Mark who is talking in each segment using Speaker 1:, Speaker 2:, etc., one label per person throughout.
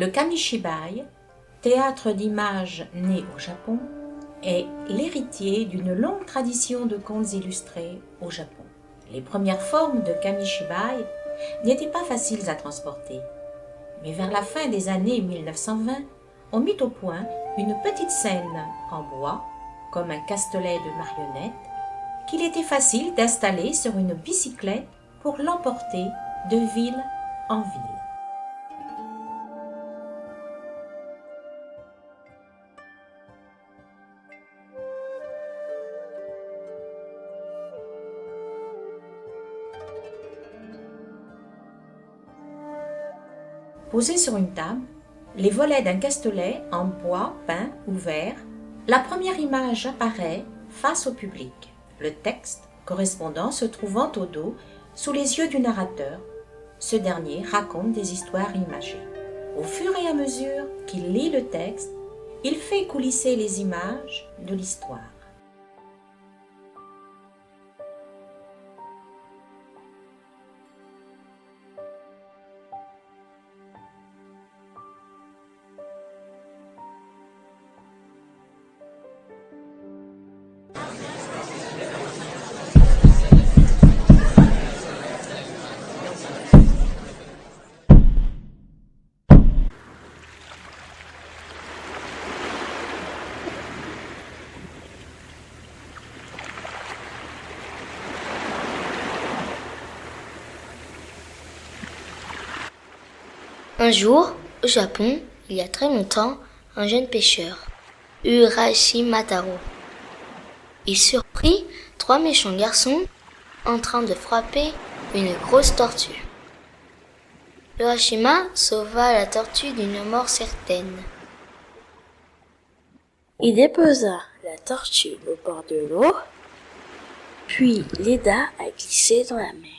Speaker 1: Le Kamishibai, théâtre d'images né au Japon, est l'héritier d'une longue tradition de contes illustrés au Japon. Les premières formes de Kamishibai n'étaient pas faciles à transporter, mais vers la fin des années 1920, on mit au point une petite scène en bois, comme un castelet de marionnettes, qu'il était facile d'installer sur une bicyclette pour l'emporter de ville en ville. Posés sur une table, les volets d'un castelet en bois peint ou vert, la première image apparaît face au public, le texte correspondant se trouvant au dos sous les yeux du narrateur. Ce dernier raconte des histoires imagées. Au fur et à mesure qu'il lit le texte, il fait coulisser les images de l'histoire.
Speaker 2: Un jour, au Japon, il y a très longtemps, un jeune pêcheur, Urashima Taro, il surprit 3 méchants garçons en train de frapper une grosse tortue. Urashima sauva la tortue d'une mort certaine.
Speaker 3: Il déposa la tortue au bord de l'eau, puis l'aida à glisser dans la mer.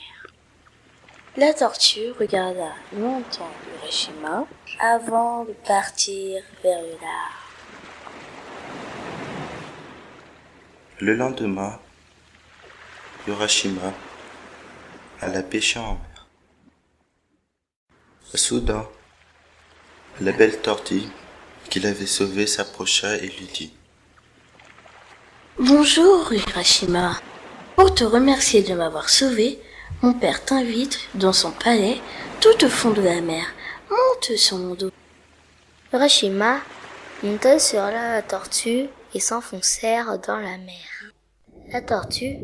Speaker 3: La tortue regarda longtemps Urashima avant de partir vers le large.
Speaker 4: Le lendemain, Urashima alla pêcher en mer. Soudain, la belle tortue qu'il avait sauvée s'approcha et lui dit :
Speaker 3: « Bonjour Urashima, pour te remercier de m'avoir sauvé, mon père t'invite dans son palais tout au fond de la mer. Monte sur mon dos. »
Speaker 2: Urashima monta sur la tortue et s'enfoncèrent dans la mer. La tortue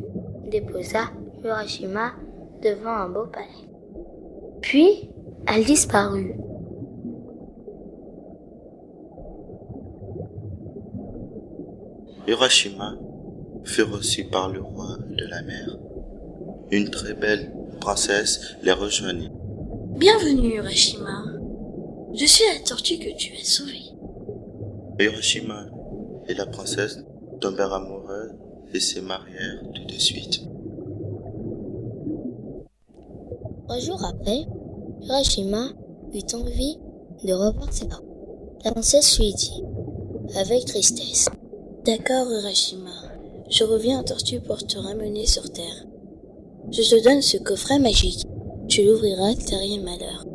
Speaker 2: déposa Urashima devant un beau palais. Puis, elle disparut.
Speaker 4: Urashima fut reçu par le roi de la mer. Une très belle princesse les rejoignit.
Speaker 3: « Bienvenue Urashima. Je suis la tortue que tu as sauvée. »
Speaker 4: Urashima et la princesse tombèrent amoureux et se marièrent tout de suite.
Speaker 2: 3 jours après, Urashima eut envie de revoir ses parents. La princesse lui dit, avec tristesse :
Speaker 3: « D'accord Urashima, je reviens en tortue pour te ramener sur terre. Je te donne ce coffret magique. Tu l'ouvriras, t'as rien malheur. »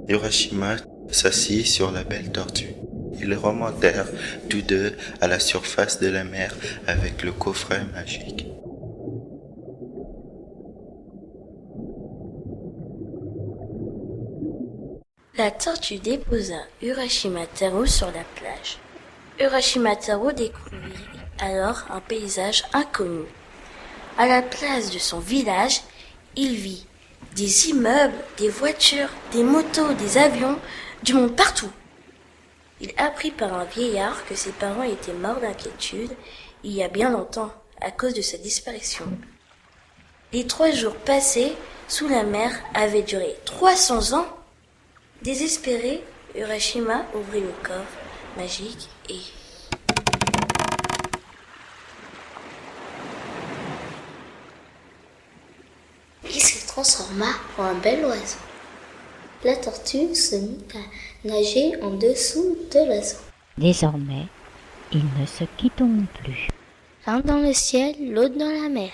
Speaker 4: Urashima s'assit sur la belle tortue. Ils remontèrent tous deux à la surface de la mer avec le coffret magique.
Speaker 3: La tortue déposa Urashima Taro sur la plage. Urashima Taro découvrit alors un paysage inconnu. À la place de son village, il vit des immeubles, des voitures, des motos, des avions, du monde partout. Il apprit par un vieillard que ses parents étaient morts d'inquiétude il y a bien longtemps à cause de sa disparition. Les 3 jours passés sous la mer avaient duré 300 ans. Désespéré, Urashima ouvrit le coffre magique et...
Speaker 2: il se transforma en un bel oiseau. La tortue se mit à nager en dessous de l'oiseau.
Speaker 5: Désormais, ils ne se quittent plus.
Speaker 2: L'un dans le ciel, l'autre dans la mer.